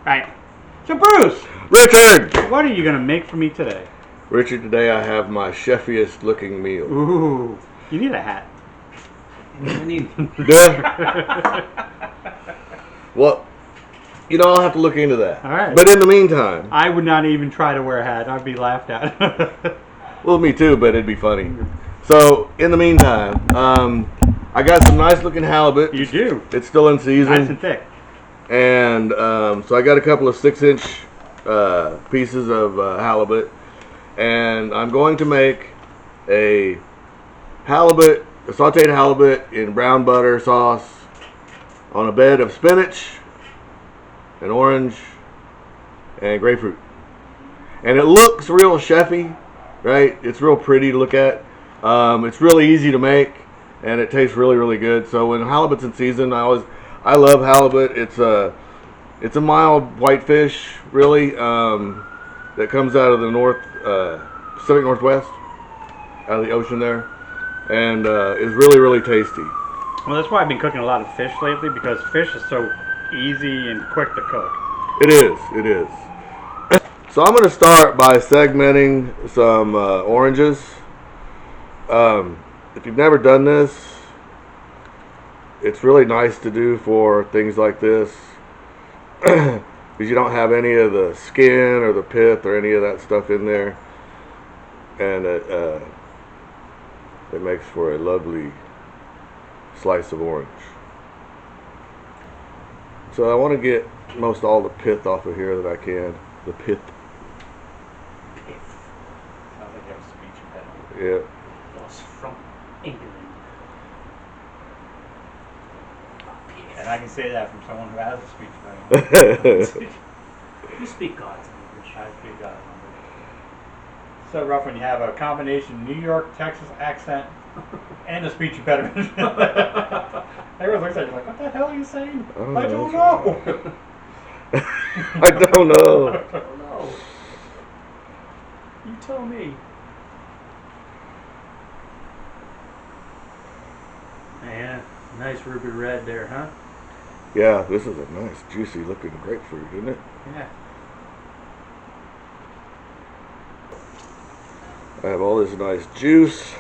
Right. So Bruce, Richard! what are you going to make for me today? Richard, today I have my chefiest looking meal. Ooh, you need a hat. Yeah. Well, you know, I'll have to look into that. All right. But in the meantime, I would not even try to wear a hat. I'd be laughed at. well, me too, but it'd be funny. So, in the meantime, I got some nice looking halibut. You do. It's still in season. Nice and thick. And so I got a couple of 6-inch pieces of halibut. And I'm going to make a sauteed halibut in brown butter sauce on a bed of spinach and orange and grapefruit. And it looks real chefy, right? It's real pretty to look at. It's really easy to make, and it tastes really, really good. So when halibut's in season, I love halibut. It's a mild whitefish, really, that comes out of the Pacific Northwest, out of the ocean there, and is really, really tasty. Well, that's why I've been cooking a lot of fish lately, because fish is so easy and quick to cook. It is. It is. So I'm going to start by segmenting some oranges. If you've never done this, it's really nice to do for things like this because you don't have any of the skin or the pith or any of that stuff in there, and it makes for a lovely slice of orange. So I want to get most all the pith off of here that I can. The pith. Sounds like you have a speech impediment. Yeah. Was from England. And I can say that from someone who has a speech impediment. You speak God's language. I speak God's language. So rough when you have a combination New York, Texas accent and a speech impediment. Everyone looks at you like, what the hell are you saying? I don't know. I don't know. I don't know. You tell me. Yeah, nice ruby red there, huh? Yeah, this is a nice, juicy looking grapefruit, isn't it? Yeah. I have all this nice juice.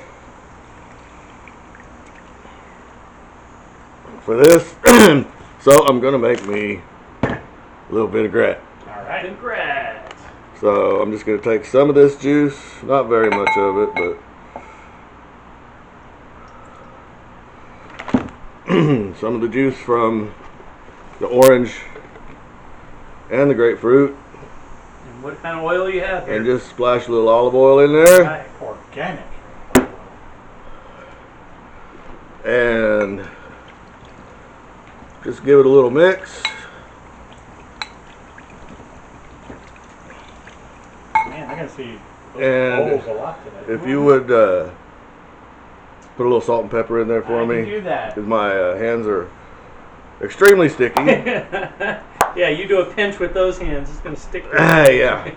For this, so I'm gonna make me a little vinaigrette. All right. Congrats. So I'm just gonna take some of this juice, not very much of it, but some of the juice from the orange and the grapefruit, And what kind of oil you have here? and just splash a little olive oil in there, Right. Organic. and just give it a little mix. Man, I can see those And bowls a lot today. if you would put a little salt and pepper in there for I me, can do that. because my hands are extremely sticky. Yeah, you do a pinch with those hands. It's going to stick to Yeah.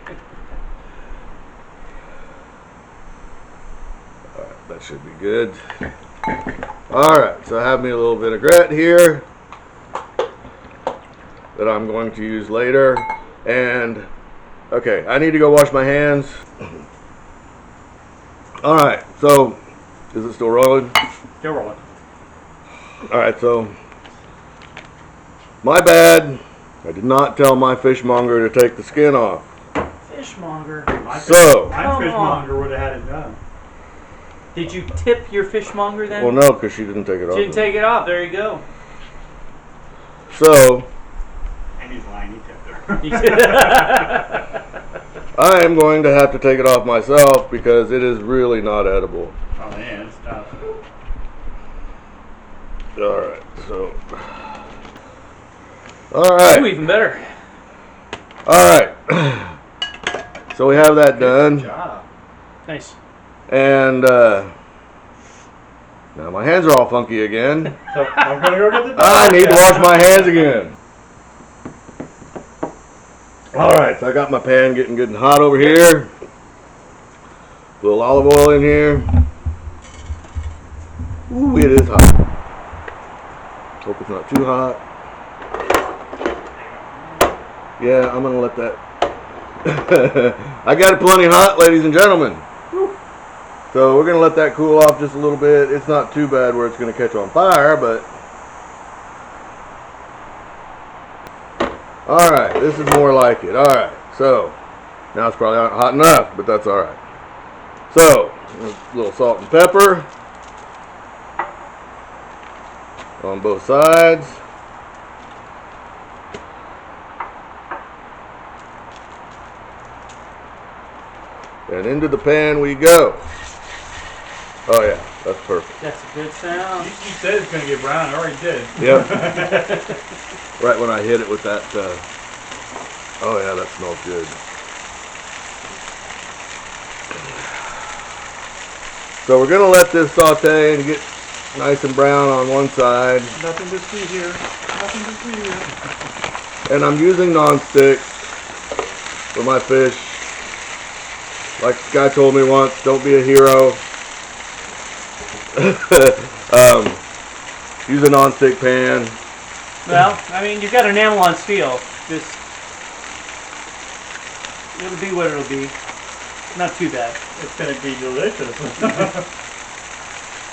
Alright, that should be good. Alright, so I have me a little vinaigrette here that I'm going to use later. And, okay, I need to go wash my hands. Alright, so, is it still rolling? Still rolling. Alright, so, my bad. I did not tell my fishmonger to take the skin off. Fishmonger. My So, my Come fishmonger would have had it done. Did you tip your fishmonger then? well, no, because she didn't take it off. She didn't take it off. There you go. So, And he's lying. He tipped her. I am going to have to take it off myself because it is really not edible. Oh man, it's tough. Alright, so. Alright. Ooh, even better. Alright. So we have that Good done. job. Nice. And now my hands are all funky again. So I'm gonna go get the dog. I need to wash my hands again. Alright, so I got my pan getting good and hot over here. A little olive oil in here. Ooh, it is hot. Hope it's not too hot. Yeah, I'm gonna let that. I got it plenty hot, ladies and gentlemen. So we're gonna let that cool off just a little bit. It's not too bad where it's gonna catch on fire, but all right, this is more like it. All right, so now it's probably not hot enough, but that's all right. So a little salt and pepper on both sides. And into the pan we go. Oh yeah, that's perfect. That's a good sound. You said it's going to get brown. It already did. Yep. Right when I hit it with that. Oh yeah, that smells good. So we're gonna let this saute and get nice and brown on one side. Nothing to see here. Nothing to see here. And I'm using non-stick for my fish. Like the guy told me once, don't be a hero. Use a non-stick pan. Well, I mean, you've got enamel on steel. Just, it'll be what it'll be. Not too bad. It's going to be delicious.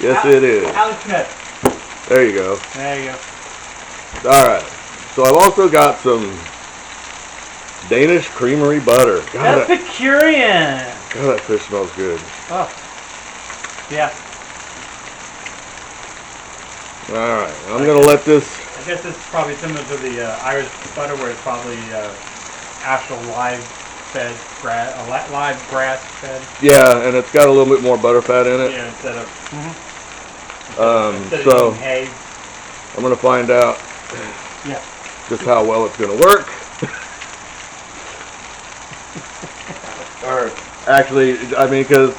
Yes, it is. Alex Smith. There you go. There you go. All right. So I've also got some Danish creamery butter. God, Epicurean. God, that fish smells good. Oh, yeah. All right. I'm gonna let this. I guess this is probably similar to the Irish butter, where it's probably actual live fed grass, live grass fed. Yeah, and it's got a little bit more butter fat in it. Yeah, instead of So eating hay. I'm gonna find out Yeah. just how well it's gonna work. Or actually, I mean, because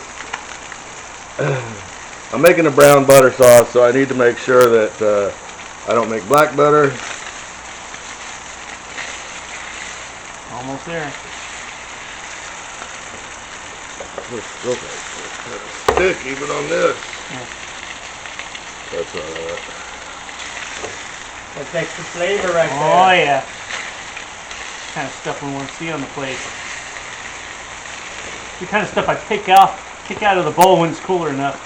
I'm making a brown butter sauce, so I need to make sure that I don't make black butter. Almost there. It's still kind of stick even on this. Yeah. That's all right. That's extra flavor right there. Oh yeah. Kind of stuff we want to see on the plate. The kind of stuff I pick out of the bowl when it's cooler enough.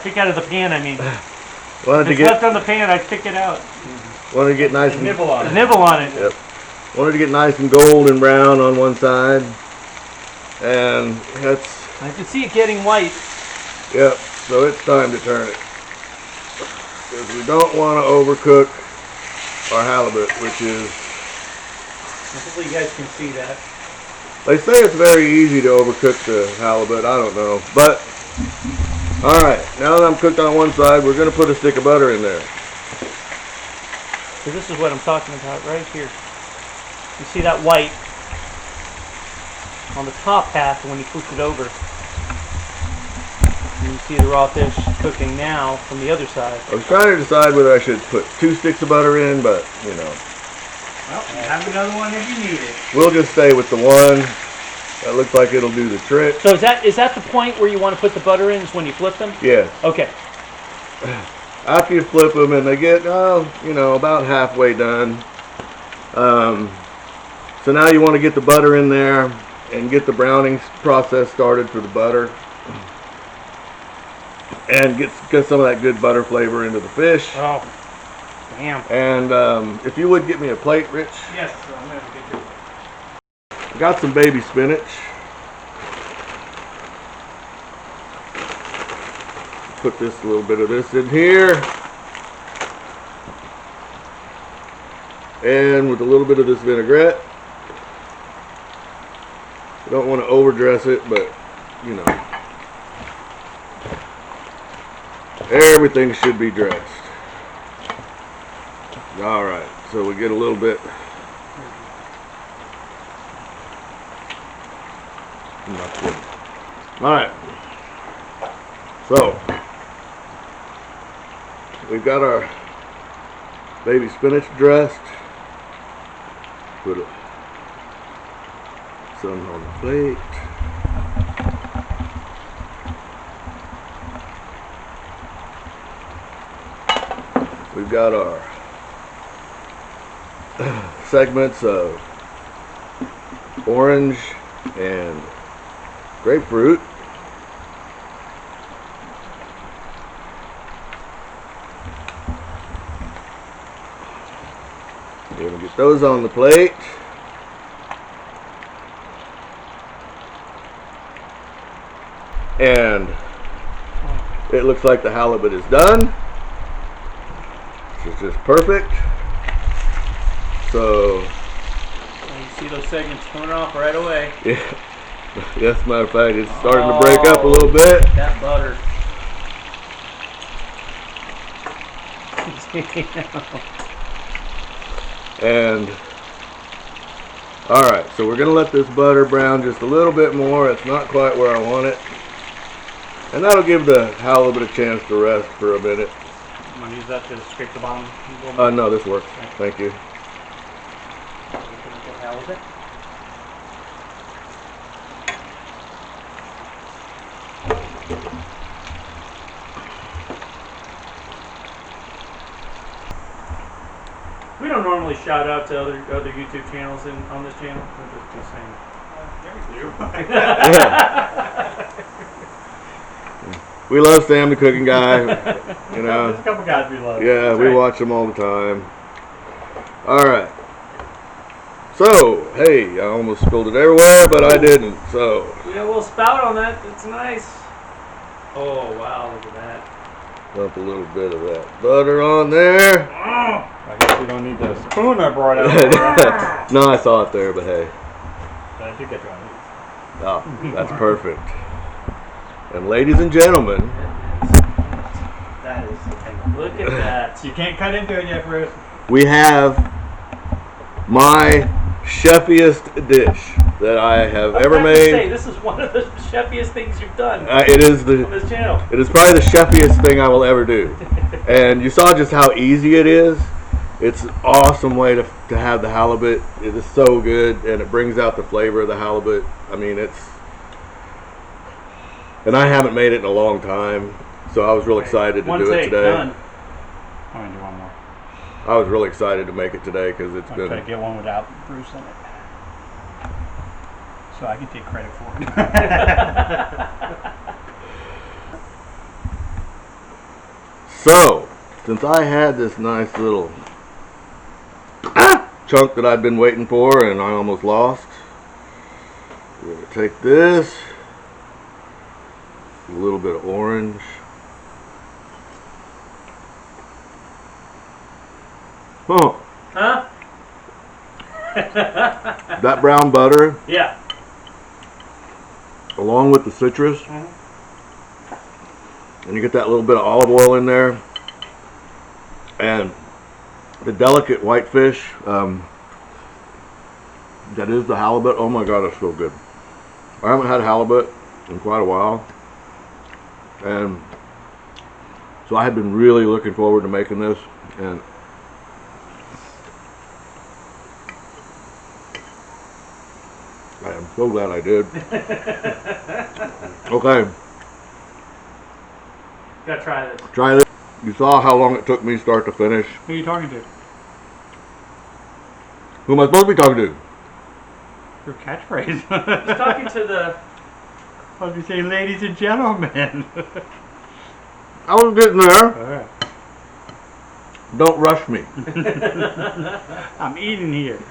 Pick out of the pan, I mean. Wanted If it's left on the pan, I pick it out. wanted to get nice and Nibble on it. Nibble on it. Yep. Wanted to get nice and gold and brown on one side, and that's I can see it getting white. yep. So it's time to turn it because we don't want to overcook our halibut, which is. Hopefully you guys can see that. They say it's very easy to overcook the halibut. I don't know. But, alright, now that I'm cooked on one side, we're going to put a stick of butter in there. So this is what I'm talking about right here. You see that white on the top half when you push it over. And you see the raw fish cooking now from the other side. I was trying to decide whether I should put 2 sticks of butter in, but, you know. Well, you have another one if you need it. We'll just stay with the one. That looks like it'll do the trick. So is that the point where you want to put the butter in, is when you flip them? Yes. Okay. After you flip them and they get, you know, about halfway done. So now you want to get the butter in there and get the browning process started for the butter. And get some of that good butter flavor into the fish. Oh, damn. And if you would get me a plate, Rich. Yes, I'm going to get you. Got some baby spinach. Put a little bit of this in here. And with a little bit of this vinaigrette. I don't want to overdress it, but you know. Everything should be dressed. Alright, so we get a little bit. Not good. Alright. So, we've got our baby spinach dressed. Put some on the plate. We've got our segments of orange and grapefruit. We're gonna get those on the plate. And it looks like the halibut is done. This is just perfect. So You see those segments coming off right away. yeah, yes, matter of fact, it's starting to break up a little bit. That butter. And alright, so we're going to let this butter brown just a little bit more. It's not quite where I want it. And that'll give the halibut a chance to rest for a minute. I'm going to use that to scrape the bottom. No, this works. Thank you. Halibut. We don't normally shout out to other YouTube channels on this channel. We're just saying. Yeah. We love Sam the cooking guy. You know. There's a couple guys we love. Yeah, That's we right. watch them all the time. Alright. So, hey, I almost spilled it everywhere, but I didn't. So, We got a little spout on that. It's nice. Oh, wow. Look at that. dump a little bit of that butter on there. I guess we don't need the spoon I brought out. No, I saw it there, but hey. But I did get dry. Oh, that's perfect. And ladies and gentlemen, That is the thing. Look at that. You can't cut into it yet, Bruce. we have my chefiest dish that I have ever I have to say, made. this is one of the chefiest things you've done It is on the this channel. it is probably the chefiest thing I will ever do. And you saw just how easy it is. It's an awesome way to have the halibut. It is so good, and it brings out the flavor of the halibut. I mean, and I haven't made it in a long time, so I was real excited to One do it take, today. done. I'm going to do one more. I was really excited to make it today because it's I'm going to try been. to get one without Bruce in it. So I can take credit for it. So, since I had this nice little chunk that I've been waiting for and I almost lost, we're going to take this, a little bit of orange, oh, Huh? that brown butter Yeah. along with the citrus, and you get that little bit of olive oil in there, and the delicate white fish that is the halibut. Oh my god, that's so good. I haven't had halibut in quite a while, and so I had been really looking forward to making this, and I am so glad I did. Okay, Gotta try this. try this. You saw how long it took me start to finish. Who are you talking to? Who am I supposed to be talking to? Your catchphrase. He's talking to the. I was going to say, ladies and gentlemen. I was getting there. Alright. Don't rush me. I'm eating here.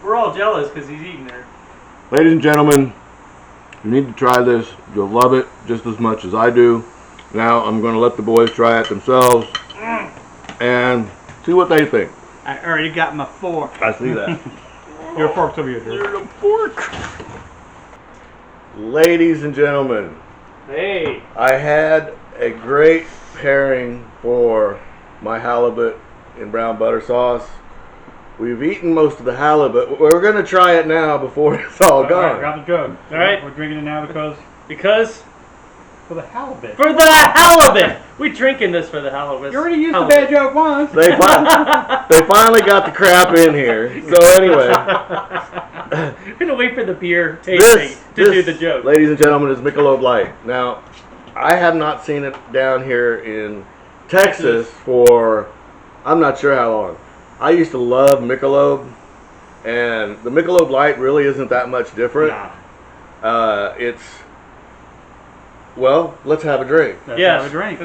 We're all jealous because he's eating there. Ladies and gentlemen, you need to try this. You'll love it just as much as I do. Now I'm going to let the boys try it themselves and see what they think. I already got my fork. I see that. Your fork's over here, dude. There's a fork. Ladies and gentlemen, Hey. I had a great pairing for my halibut in brown butter sauce. We've eaten most of the halibut. We're going to try it now before it's all Alright, gone. grab the jug. Alright. We're drinking it now because for the halibut. For the halibut! We're drinking this for the halibut. You already used the bad joke once. They finally got the crap in here. So anyway, We're gonna wait for the beer tasting to do the joke. ladies and gentlemen, is Michelob Light. Now, I have not seen it down here in Texas for I'm not sure how long. I used to love Michelob, And the Michelob Light really isn't that much different. Nah. It's, well, let's have a drink. Let's Yes. have a drink.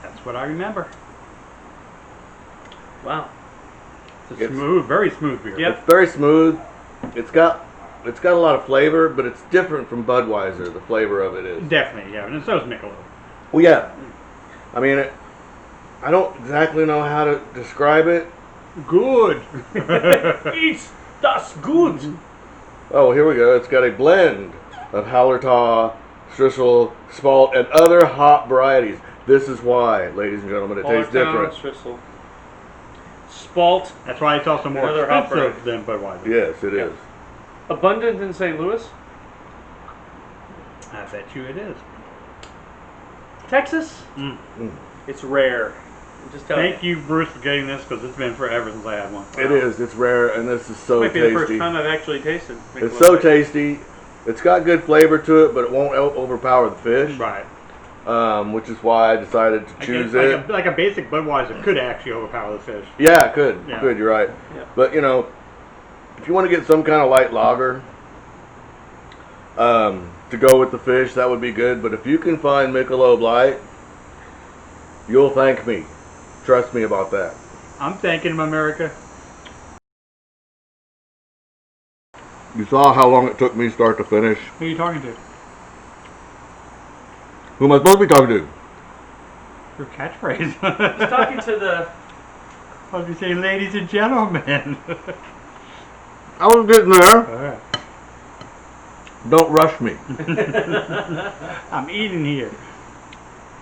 That's what I remember. Wow. It's a It's- smooth, very smooth beer. Yep. It's very smooth. It's got a lot of flavor, but it's different from Budweiser. The flavor of it is. Definitely, yeah. And so is Michelob. Well, yeah. I mean, I don't exactly know how to describe it. Good. It's das good. Oh, here we go. It's got a blend of Hallertau, Strissel, Spalt, and other hop varieties. This is why, ladies and gentlemen, it tastes different. Strissel. Spalt. That's why it's also more Another hop expensive than Budweiser. Yes, it is. Abundant in St. Louis. I bet you it is. Texas. Mm. It's rare. I'm just telling Thank you, Bruce, for getting this because it's been forever since I had one. It is. It's rare, and this is so Might be the first tasty. time I've actually tasted. It's Michelob so Light. tasty. It's got good flavor to it, but it won't overpower the fish. Right. Which is why I decided to choose it. Like a basic Budweiser could actually overpower the fish. Yeah, it could. Yeah. Good, you're right. Yeah. But, you know, if you want to get some kind of light lager to go with the fish, that would be good. But if you can find Michelob Light, you'll thank me. Trust me about that. I'm thanking him, America. You saw how long it took me start to finish. Who are you talking to? Who am I supposed to be talking to? Your catchphrase. He's talking to the. I was saying, ladies and gentlemen. I was getting there. Alright. Don't rush me. I'm eating here.